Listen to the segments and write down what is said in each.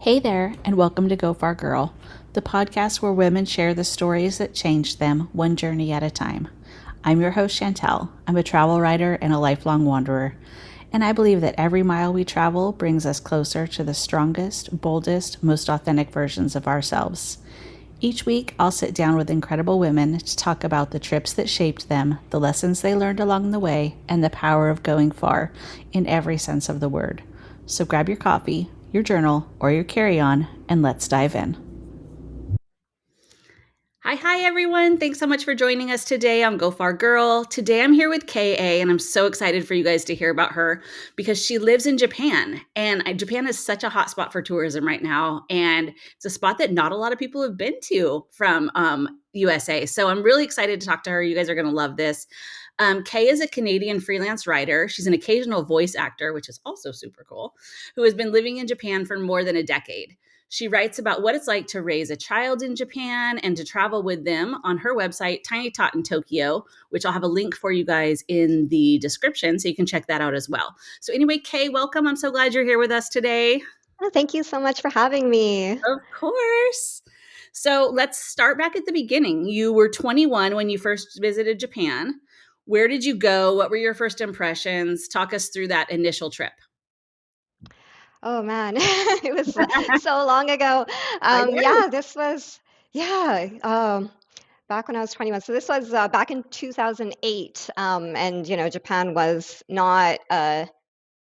Hey there, and welcome to Go Far Girl, the podcast where women share the stories that changed them one journey at a time. I'm your host, Chantel. I'm a travel writer and a lifelong wanderer, and I believe that every mile we travel brings us closer to the strongest, boldest, most authentic versions of ourselves. Each week, I'll sit down with incredible women to talk about the trips that shaped them, the lessons they learned along the way, and the power of going far in every sense of the word. So grab your coffee, your journal, or your carry on, and let's dive in. Hi, everyone. Thanks so much for joining us today on Go Far Girl. Today I'm here with KA, and I'm so excited for you guys to hear about her because she lives in Japan. And Japan is such a hot spot for tourism right now. And it's a spot that not a lot of people have been to from USA. So I'm really excited to talk to her. You guys are going to love this. Kay is a Canadian freelance writer. She's an occasional voice actor, which is also super cool, who has been living in Japan for more than a decade. She writes about what it's like to raise a child in Japan and to travel with them on her website, Tiny Tot in Tokyo, which I'll have a link for you guys in the description so you can check that out as well. So, anyway, Kay, welcome. I'm so glad you're here with us today. Oh, thank you so much for having me. Of course. So, let's start back at the beginning. You were 21 when you first visited Japan. Where did you go? What were your first impressions? Talk us through that initial trip. Oh man, it was so long ago. I know. Yeah, this was yeah, back when I was 21. So this was back in 2008, and Japan was not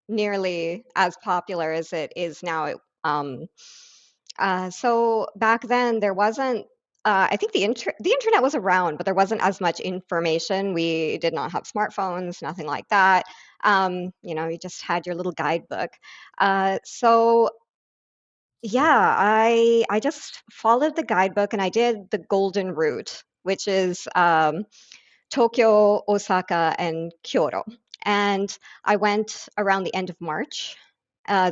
nearly as popular as it is now. So back then there wasn't. I think the internet was around, but there wasn't as much information. We did not have smartphones, nothing like that. You just had your little guidebook. So yeah, I just followed the guidebook and I did the golden route, which is Tokyo, Osaka, and Kyoto. And I went around the end of March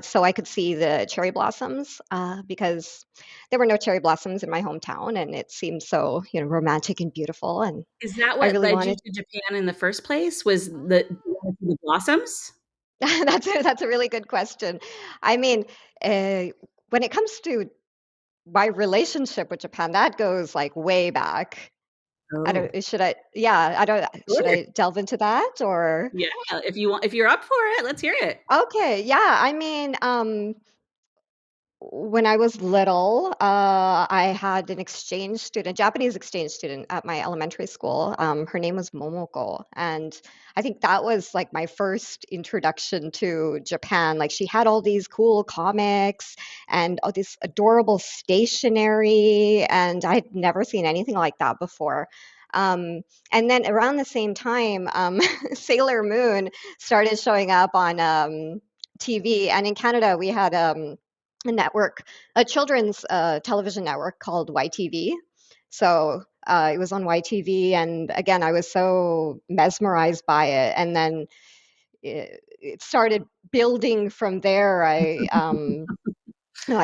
so I could see the cherry blossoms because there were no cherry blossoms in my hometown, and it seemed so, romantic and beautiful. And Is that I what really led you wanted. to Japan in the first place? Was the blossoms? That's a really good question. I mean, uh, when it comes to my relationship with Japan, that goes like way back. I Oh, don't. Should I? Yeah, I don't. Should sure. I delve into that or? Yeah, if you're up for it, let's hear it. Okay, yeah. I mean, when I was little, I had an exchange student, Japanese exchange student at my elementary school. Her name was Momoko, and I think that was like my first introduction to Japan. Like she had all these cool comics and all this adorable stationery, and I'd never seen anything like that before. Um, and then around the same time, Sailor Moon started showing up on TV, and in Canada we had a network, a children's television network called YTV. So it was on YTV, and again, I was so mesmerized by it. And then it started building from there. I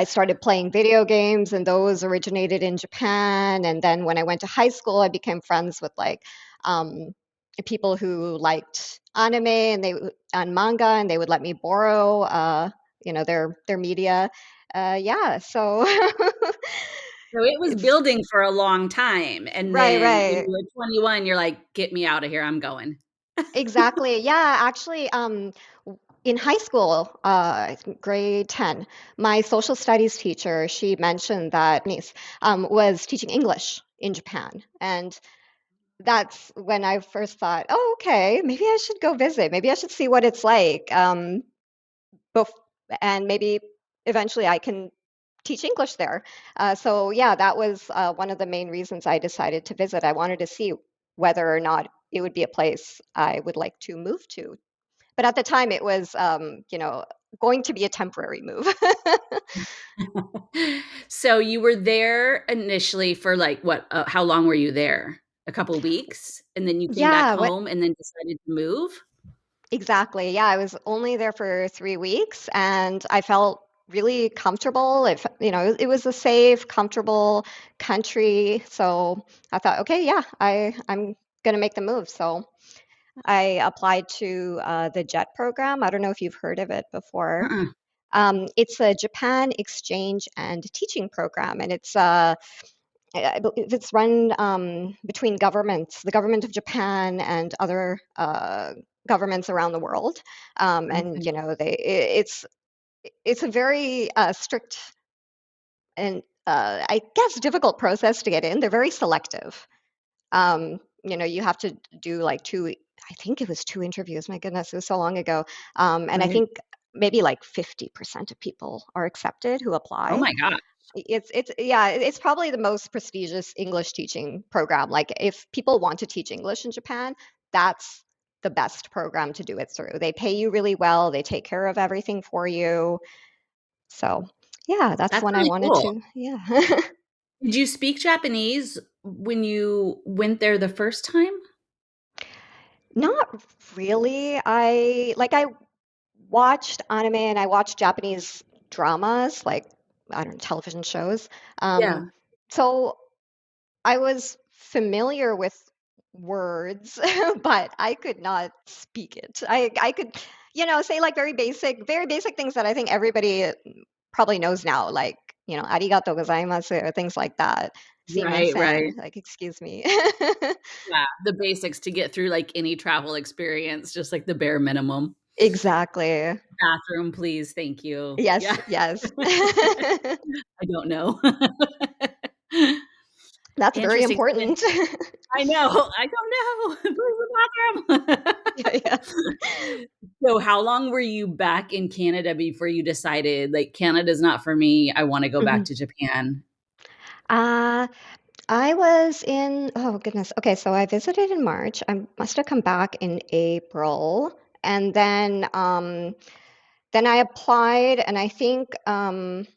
started playing video games, and those originated in Japan. And then when I went to high school, I became friends with like um, people who liked anime and manga, and they would let me borrow, their media. Yeah, so So it was it's building for a long time, and right, then when right, you were 21, you're like, "Get me out of here, I'm going." exactly. Yeah, actually, in high school, grade 10, my social studies teacher, she mentioned that niece was teaching English in Japan. And that's when I first thought, oh, okay, maybe I should go visit. Maybe I should see what it's like. Bef- and maybe eventually I can teach English there. So, yeah, that was one of the main reasons I decided to visit. I wanted to see whether or not it would be a place I would like to move to. But at the time, it was, going to be a temporary move. So you were there initially for, like, what, how long were you there? A couple weeks? And then you came back Yeah, what home and then decided to move? exactly. Yeah, I was only there for 3 weeks, and I felt really comfortable. It was a safe, comfortable country. So I thought, okay, yeah, I'm gonna make the move. So I applied to the JET program. I don't know if you've heard of it before. Uh-uh. It's a Japan exchange and teaching program, and I believe it's run between governments, the government of Japan and other governments around the world. And Okay. it's a very strict and I guess difficult process to get in. They're very selective. You have to do like I think it was 2 interviews. My goodness, it was so long ago. And I Right. think maybe like 50% of people are accepted who Oh apply. my god. It's probably the most prestigious English teaching program. Like if people want to teach English in Japan, that's the best program to do it through. They pay you really well, they take care of everything for you. So, yeah, that's That's when I really wanted cool. to, yeah. Did you speak Japanese when you went there the first time? Not really. I watched anime and I watched Japanese dramas, like I don't know, television shows. Um, Yeah. so I was familiar with words, but I could not speak it. I could, say like very basic things that I think everybody probably knows now, like, arigato gozaimasu or things like that. Right, right. Sumimasen, like excuse me. Yeah, the basics to get through, like, any travel experience, just, like, the bare minimum. Exactly. "Bathroom, please, thank you." Yes, Yeah. yes. I don't know. That's very Interesting. So then important. I know, I don't know. Where's the Yeah, yeah. bathroom? So how long were you back in Canada before you decided, like, "Canada's not for me, I wanna go back Mhm. to Japan?" Uh, I was in, oh goodness. Okay, so I visited in March. I must have come back in April, and then I applied, and I think the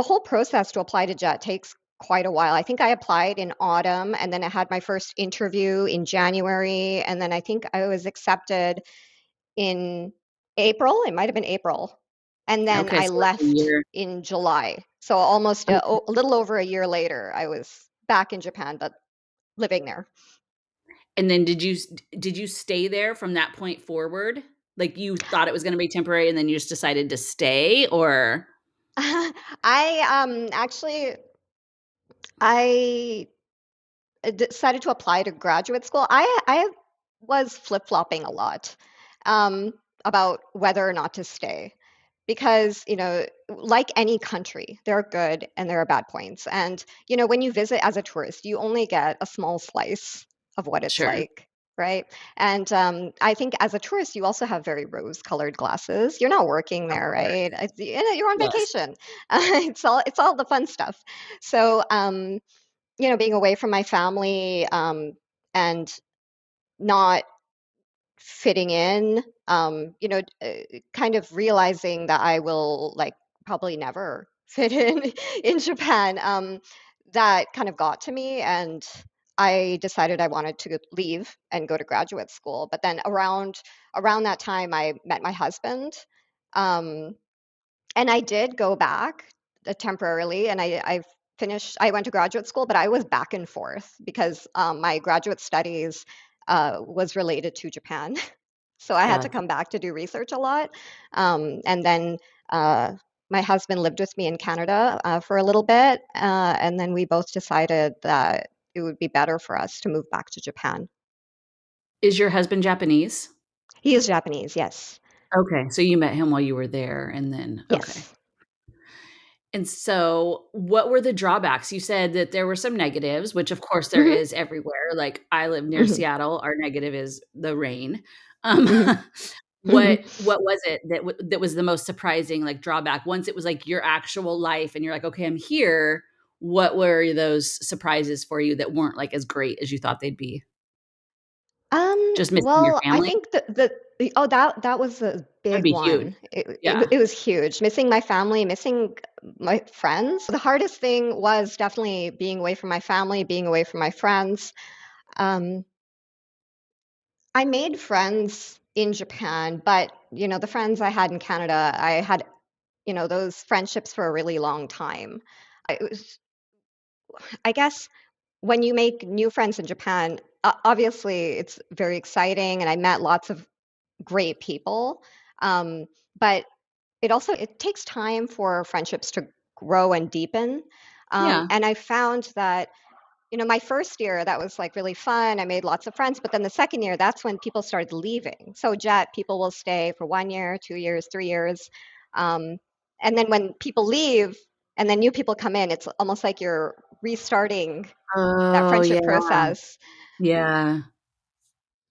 whole process to apply to JET takes quite a while. I think I applied in autumn, and then I had my first interview in January, and then I think I was accepted in April. It might have been April, and then Okay, I so like a left year. in July. So almost Okay. a little over a year later, I was back in Japan, but living there. And then did you stay there from that point forward? Like, you thought it was gonna be temporary and then you just decided to stay, or Actually I decided to apply to graduate school. I was flip-flopping a lot um, about whether or not to stay because, like any country, there are good and there are bad points. And, when you visit as a tourist, you only get a small slice of what it's sure. like. Right. And I think as a tourist, you also have very rose-colored glasses. You're not working Of there, course. right? You're on Yes. vacation. It's all the fun stuff. So, being away from my family, and not fitting in, kind of realizing that I will like probably never fit in in Japan. That kind of got to me, and I decided I wanted to leave and go to graduate school. But then around that time, I met my husband, um, and I did go back temporarily, and I finished. I went to graduate school, but I was back and forth because my graduate studies was related to Japan, so I had to Yeah. come back to do research a lot. And then uh, my husband lived with me in Canada for a little bit, and then we both decided that it would be better for us to move back to Japan. Is your husband Japanese? He is Japanese, yes, Okay, so you met him while you were there, and then okay. yes. And so, what were the drawbacks? You said that there were some negatives, which of course there Hmm. is everywhere. Like, I live near Hmm. Seattle, our negative is the rain. Um, Hmm. what was it that was the most surprising, like, drawback? Once it was, like, your actual life and you're like, "Okay, I'm here." What were those surprises for you that weren't, like, as great as you thought they'd be? Just missing your Well, I family? think oh, that was a That'd big be huge. one. Yeah. It was huge. Missing my family, missing my friends. The hardest thing was definitely being away from my family, being away from my friends. Um, I made friends in Japan, but the friends I had in Canada, I had those friendships for a really long time. It was, I guess, when you make new friends in Japan, obviously it's very exciting, and I met lots of great people. Um, but it takes time for friendships to grow and deepen. Yeah. And I found that, my first year, that was like really fun. I made lots of friends. But then the second year, that's when people started leaving. So Jet, people will stay for 1 year, 2 years, 3 years. Um, and then when people leave and then new people come in, it's almost like you're restarting that Oh, friendship yeah. process. Yeah.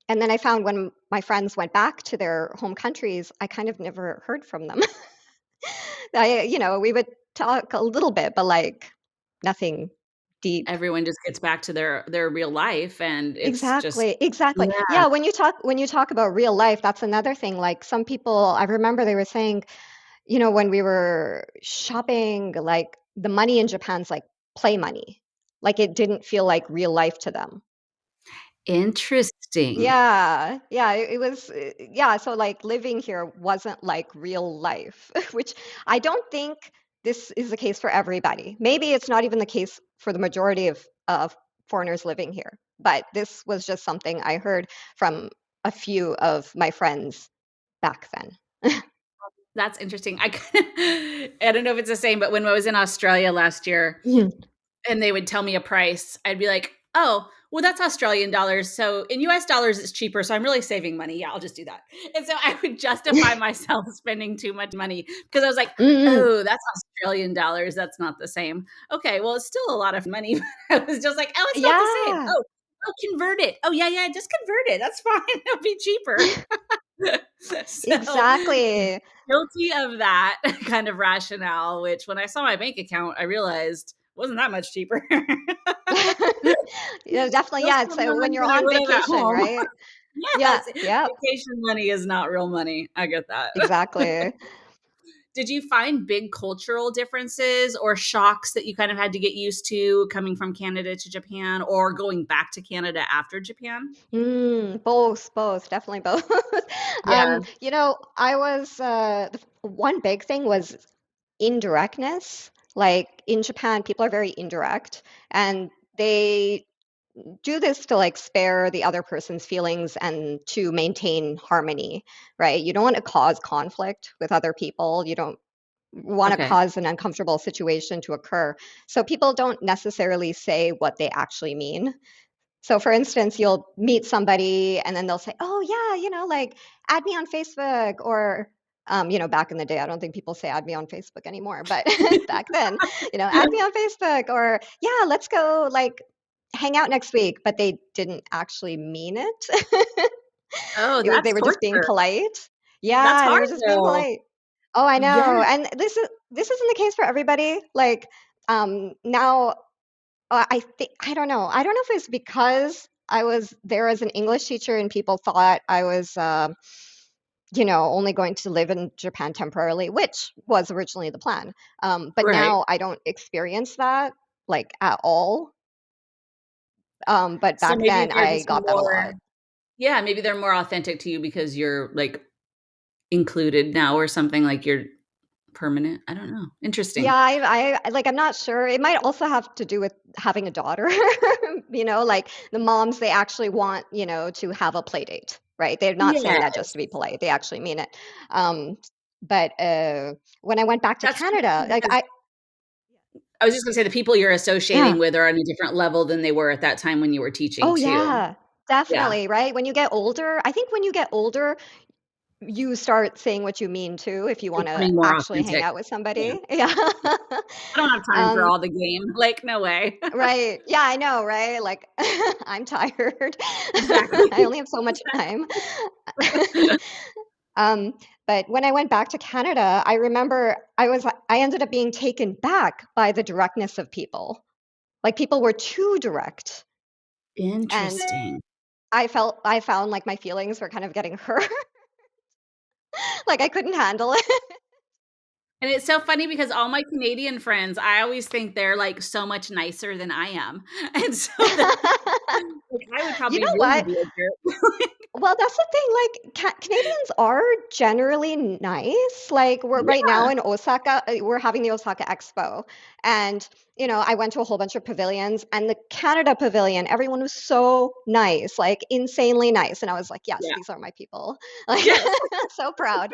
And then I found when my friends went back to their home countries, I kind of never heard from them. We would talk a little bit, but like nothing deep. Everyone just gets back to their real life, and it's just Exactly, exactly. yeah. Yeah, when you talk about real life, that's another thing. Like some people, I remember they were saying, when we were shopping, like the money in Japan's like play money. Like it didn't feel like real life to them. Interesting. Yeah, yeah, it was, yeah, so, like, living here wasn't like real life, which I don't think this is the case for everybody. Maybe it's not even the case for the majority of foreigners living here, but this was just something I heard from a few of my friends back then. That's interesting. I don't know if it's the same, but when I was in Australia last year Mhm. and they would tell me a price, I'd be like, "Oh, well, that's Australian dollars. So in US dollars, it's cheaper. So I'm really saving money. Yeah, I'll just do that." And so I would justify myself spending too much money because I was like, Mm. "Oh, that's Australian dollars. That's not the same." Okay, well, it's still a lot of money. But I was just like, "Oh, it's not the same. Yeah. Oh, convert it. Oh, yeah, yeah, just convert it. That's fine. It'll be cheaper." So Exactly. guilty of that kind of rationale, which when I saw my bank account, I realized wasn't that much cheaper. Yeah, definitely, Still yeah, spent it's, more when money you're than I on would have at vacation, home. right? Yeah, Yes, yep, vacation money is not real money. I get that. exactly. Did you find big cultural differences or shocks that you kind of had to get used to coming from Canada to Japan or going back to Canada after Japan? Both, definitely both. Yeah, I was one big thing was indirectness. Like in Japan, people are very indirect, and they do this to like spare the other person's feelings and to maintain harmony, right? You don't want to cause conflict with other people. You don't want to okay. cause an uncomfortable situation to occur. So people don't necessarily say what they actually mean. So for instance, you'll meet somebody and then they'll say, "Oh yeah, like add me on Facebook," or back in the day, I don't think people say add me on Facebook anymore, but back then, add me on Facebook, or yeah, let's go like hang out next week, but they didn't actually mean it. Oh, They that's were just being torture. polite. That's Yeah, they hard were just being though. polite. Oh, I Yeah. know. And this isn't the case for everybody. Like now I don't know. I don't know if it's because I was there as an English teacher and people thought I was, only going to live in Japan temporarily, which was originally the plan. But Right. now I don't experience that like at all. But So back maybe then they're I just got that a lot. more yeah, maybe they're more authentic to you because you're, like, included now or something, like you're permanent. I don't know. Yeah, Interesting. like, I'm not sure. It might also have to do with having a daughter. Like the moms, they actually want, to have a play date, right? They're not saying that just Yes. to be polite. They actually mean it. Um, but when I went back to That's true Canada, too like because I was just gonna say the people you're yeah. associating with are on a different level than they were at that time when you were teaching Oh too. yeah, Yeah. definitely, right? When you get older, I think when you get older, you start saying what you mean too, if you want to Becoming more actually hang authentic. out with Yeah. somebody. Yeah. I don't have time for um, all the game. Like, no way. Right. Yeah, I know, right? Like, I'm tired. Exactly. I only have so much time. Exactly. Um, but when I went back to Canada, I remember I ended up being taken back by the directness of people. Like people were too direct, and Interesting. I found like my feelings were kind of getting hurt. Like I couldn't handle it. And it's so funny because all my Canadian friends, I always think they're, like, so much nicer than I am. And so the like, I would You probably know really what? be a jerk. Well, that's the thing, like, Canadians are generally nice. Like, we're right now Yeah, in Osaka, we're having the Osaka Expo. And, I went to a whole bunch of pavilions, and the Canada Pavilion, everyone was so nice, like insanely nice. And I was like, yes, yeah. these are my people. Like, Yes. so proud.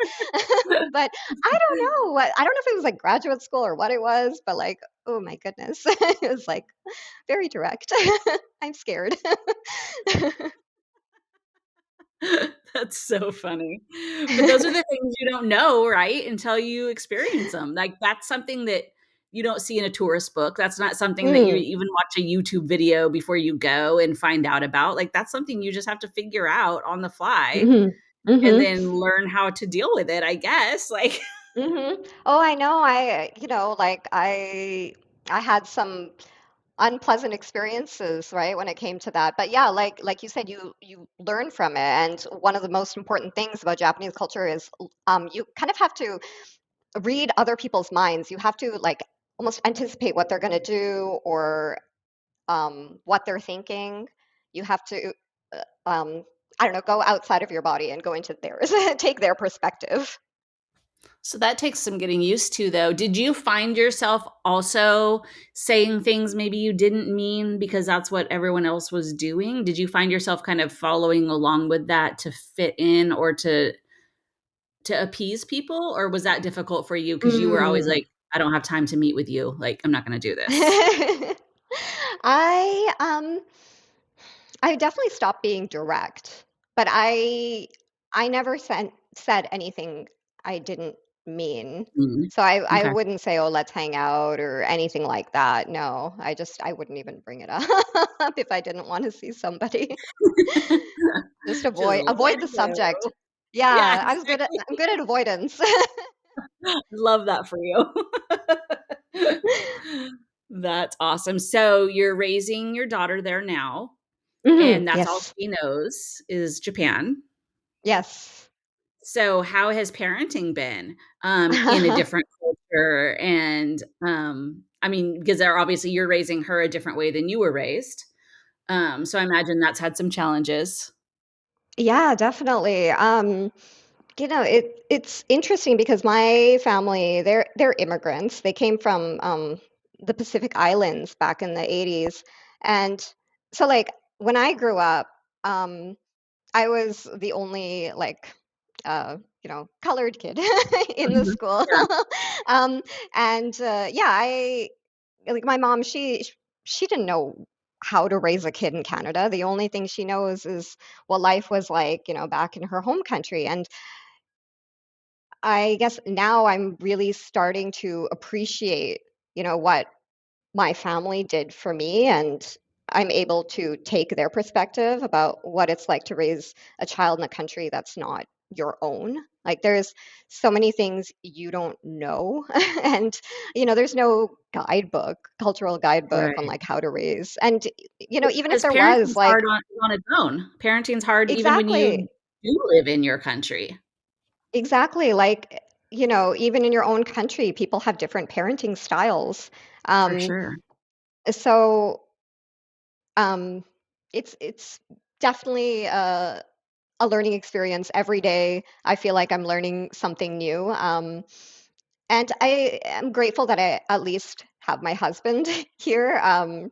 But I don't know I don't know if it was like graduate school or what it was, but like, oh my goodness. It was like very direct. I'm scared. That's so funny. But those are the things you don't know, right, until you experience them. Like, that's something that you don't see in a tourist book. That's not something that you Mm. even watch a YouTube video before you go and find out about. Like, that's something you just have to figure out on the fly Mhm. and Mhm. then learn how to deal with it, I guess. Like, Mhm. Oh, I know. Like I had some unpleasant experiences, right, when it came to that. But yeah, like you said, you learn from it. And one of the most important things about Japanese culture is you kind of have to read other people's minds. You have to like almost anticipate what they're going to do or what they're thinking. You have to I don't know, go outside of your body and go into theirs, take their perspective. so that takes some getting used to, though. Did you find yourself also saying things maybe you didn't mean because that's what everyone else was doing? Did you find yourself kind of following along with that to fit in or to appease people? Or was that difficult for you because you were always Mm. like, I don't have time to meet with you. Like, I'm not going to do this. I um I definitely stopped being direct, but I never said anything I didn't mean. Mm, So I okay. wouldn't say, "Oh, let's hang out," or anything like that. No, I wouldn't even bring it up if I didn't want to see somebody. Just Just let avoid the it subject. go. Yeah, Yeah, exactly. I'm good at avoidance. Love that for you. That's awesome. So you're raising your daughter there now, Mhm. and that's all Yes. she knows is Japan. Yes. So how has parenting been, in a different culture? And, I mean, because they're obviously you're raising her a different way than you were raised. So I imagine that's had some challenges. Yeah, definitely. It's interesting because my family, they're immigrants. They came from the Pacific Islands back in the 80s. And so like when I grew up, um, I was the only like colored kid in the Mhm. school. Yeah. um, and yeah, I like my mom, she didn't know how to raise a kid in Canada. The only thing she knows is what life was like, back in her home country. And I guess now I'm really starting to appreciate, what my family did for me, and I'm able to take their perspective about what it's like to raise a child in a country that's not your own. Like there's so many things you don't know, and there's no cultural guidebook on Right. like how to raise. And even if Because there was parenting's hard like on its own. Parenting's hard even when exactly you do live in your country. Exactly. Like, even in your own country, people have different parenting styles. For Um, sure. so um, it's definitely a learning experience every day. I feel like I'm learning something new. And I am grateful that I at least have my husband here. And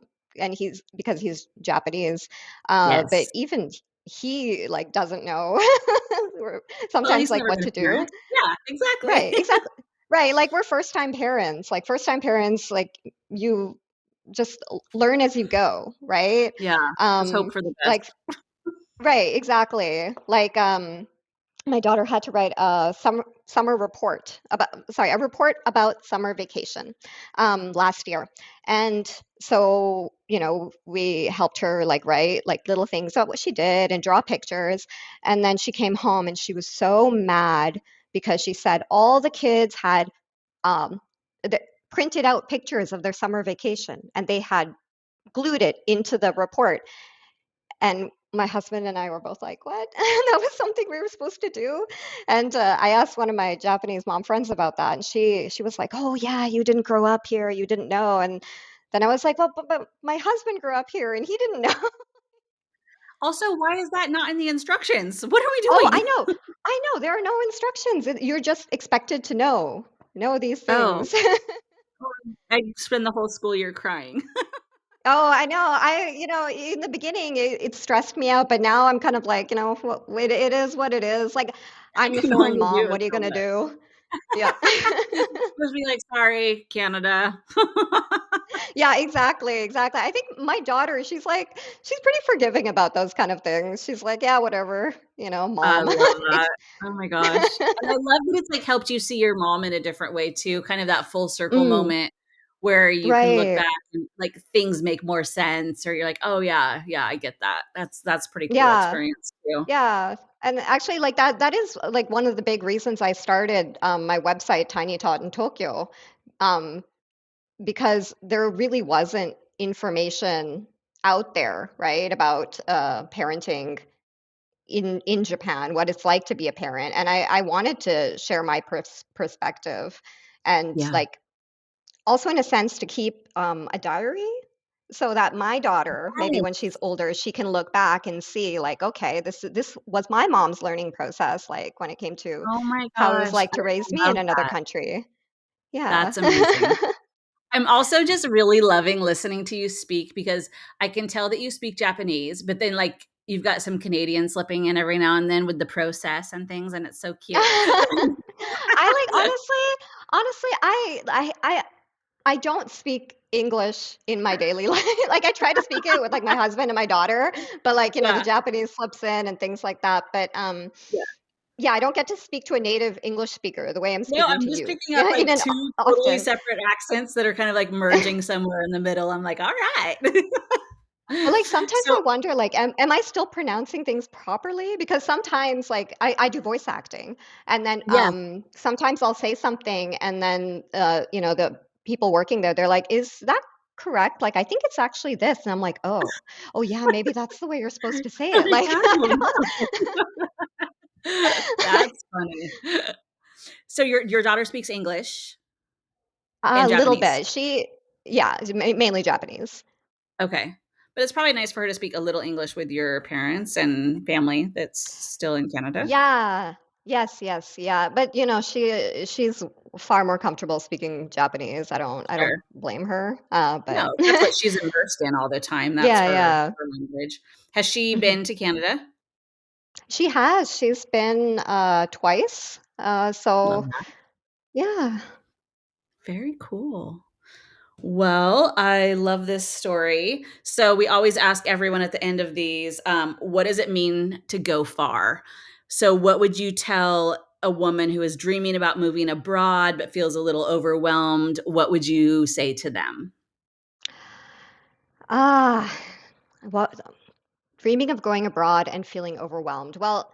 because he's Japanese. But Yes. even he like doesn't know Well, sometimes he's like never what been to a do. parent. Yeah, exactly. Right, exactly. Right, like, we're first-time parents. Like, first-time parents, like, you just learn as you go, right? Yeah, just hope for the best. Like right, exactly. Like, my daughter had to write a summer report about a report about summer vacation, last year. And so, we helped her, like, write, like, little things about what she did and draw pictures, and then she came home and she was so mad because she said all the kids had, um, the printed out pictures of their summer vacation, and they had glued it into the report, and my husband and I were both like, "What?" That was something we were supposed to do? And, I asked one of my Japanese mom friends about that, and she was like, "Oh, yeah, you didn't grow up here, you didn't know." And then I was like, "Well, but my husband grew up here, and he didn't know." Also, why is that not in the instructions? What are Oh, we I doing? know. I know. There are no instructions. You're just expected to know these Oh, things. I spend the whole school year crying. Oh, I know. In the beginning, it stressed me out, but now I'm kind of like, it is what it is. Like, I'm I the can foreign only mom. do What are you so gonna much. do? Yeah. Supposed to be like, sorry, Canada. Yeah, exactly, exactly. I think my daughter, she's pretty forgiving about those kind of things. She's like, yeah, whatever, I mom. love that. Oh my gosh. And I love that it's, like, helped you see your mom in a different way too, kind of that full circle Mm, moment where you can look right. back and, like, things make more sense or you're like, "Oh, yeah, yeah, I get that." That's pretty cool Yeah. experience too. Yeah. And actually, like that is like one of the big reasons I started my website, Tiny Tot in Tokyo, um, because there really wasn't information out there, right, about parenting in Japan, what it's like to be a parent. And I wanted to share my perspective and Yeah. like also in a sense to keep a diary so that my daughter, maybe when Yes. she's older, she can look back and see like, okay, this was my mom's learning process, like when it came to Oh my how it was gosh, like to raise I me love in another that. country. Yeah. That's amazing. I'm also just really loving listening to you speak because I can tell that you speak Japanese, but then, like, you've got some Canadian slipping in every now and then with the process and things, and it's so cute. I like honestly, I don't speak English in my daily life. Like I try to speak it with like my husband and my daughter, but like, the Yeah, Japanese slips in and things like that. But yeah. yeah, I don't get to speak to a native English speaker the way I'm No, speaking I'm to just you. picking up, Yeah, like, 2 totally often. separate accents that are kind of, like, merging somewhere in the middle. I'm like, "Alright." Well, like sometimes So I wonder, like, am I still pronouncing things properly? Because sometimes, like, I do voice acting, and then yeah. sometimes I'll say something, and then the people working there, they're like, "Is that correct? Like, I think it's actually this," and I'm like, oh yeah, maybe that's the way you're supposed to say it." Like, I don't know. That's funny. So your daughter speaks English and a little Japanese? bit. Yeah, mainly Japanese. Okay. But it's probably nice for her to speak a little English with your parents and family that's still in Canada. Yeah. Yes, yes, yeah. But she's far more comfortable speaking Japanese. I don't Sure. blame her. No, But that's what she's immersed in all the time. That's yeah, her yeah. language. Has she Mhm. been to Canada? She has. She's been twice. Love So that. yeah. Very cool. Well, I love this story. So we always ask everyone at the end of these, what does it mean to go far? So what would you tell a woman who is dreaming about moving abroad but feels a little overwhelmed? What would you say to them? Ah, well, dreaming of going abroad and feeling overwhelmed. Well,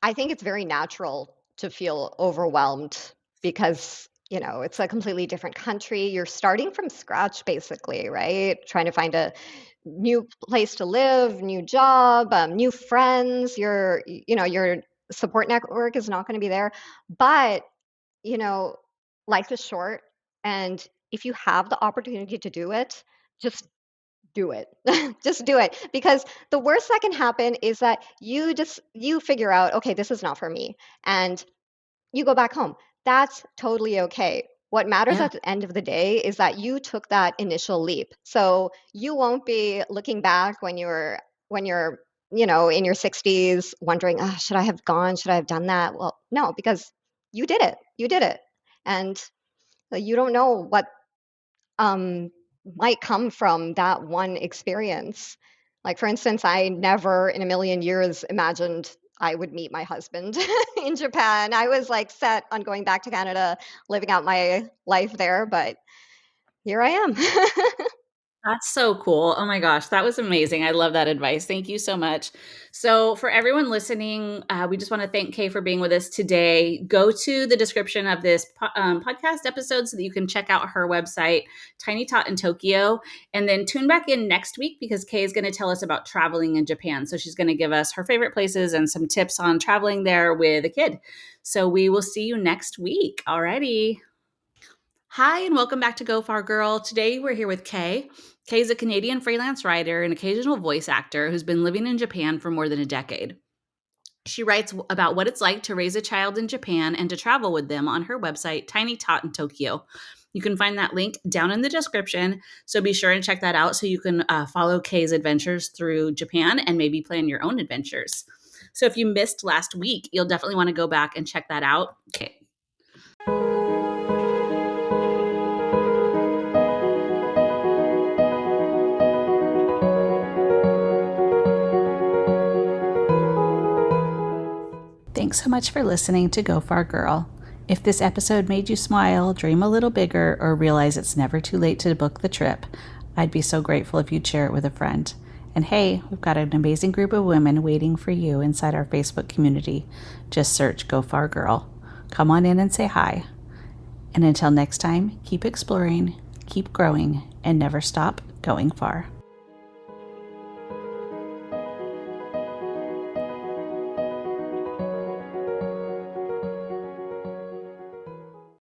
I think it's very natural to feel overwhelmed because, it's a completely different country. You're starting from scratch, basically, right? Trying to find a new place to live, new job, new friends. Your support network is not going to be there. But, you know, life is short. And if you have the opportunity to do it, just do it. Just do it because the worst that can happen is that you figure out, okay, this is not for me, and you go back home. That's totally okay. What matters Yeah. at the end of the day is that you took that initial leap. So you won't be looking back when you're in your 60s wondering, should I have gone? Should I have done that? Well, no, because you did it. You did it. And you don't know what um, might come from that one experience. Like, for instance, I never in a million years imagined I would meet my husband in Japan. I was like set on going back to Canada, living out my life there, but here I am. That's so cool. Oh my gosh, that was amazing. I love that advice. Thank you so much. So, for everyone listening, we just want to thank Kay for being with us today. Go to the description of this podcast episode so that you can check out her website, Tiny Tot in Tokyo, and then tune back in next week because Kay is going to tell us about traveling in Japan. So, she's going to give us her favorite places and some tips on traveling there with a kid. So, we will see you next week. Alrighty. Hi, and welcome back to Go Far Girl. Today we're here with Kay. Kay is a Canadian freelance writer and occasional voice actor who's been living in Japan for more than a decade. She writes about what it's like to raise a child in Japan and to travel with them on her website, Tiny Tot in Tokyo. You can find that link down in the description, so be sure and check that out so you can follow Kay's adventures through Japan and maybe plan your own adventures. So if you missed last week, you'll definitely want to go back and check that out. Okay. Thanks so much for listening to Go Far Girl. If this episode made you smile, dream a little bigger, or realize it's never too late to book the trip, I'd be so grateful if you'd share it with a friend. And hey, we've got an amazing group of women waiting for you inside our Facebook community. Just search Go Far Girl. Come on in and say hi. And until next time, keep exploring, keep growing, and never stop going far.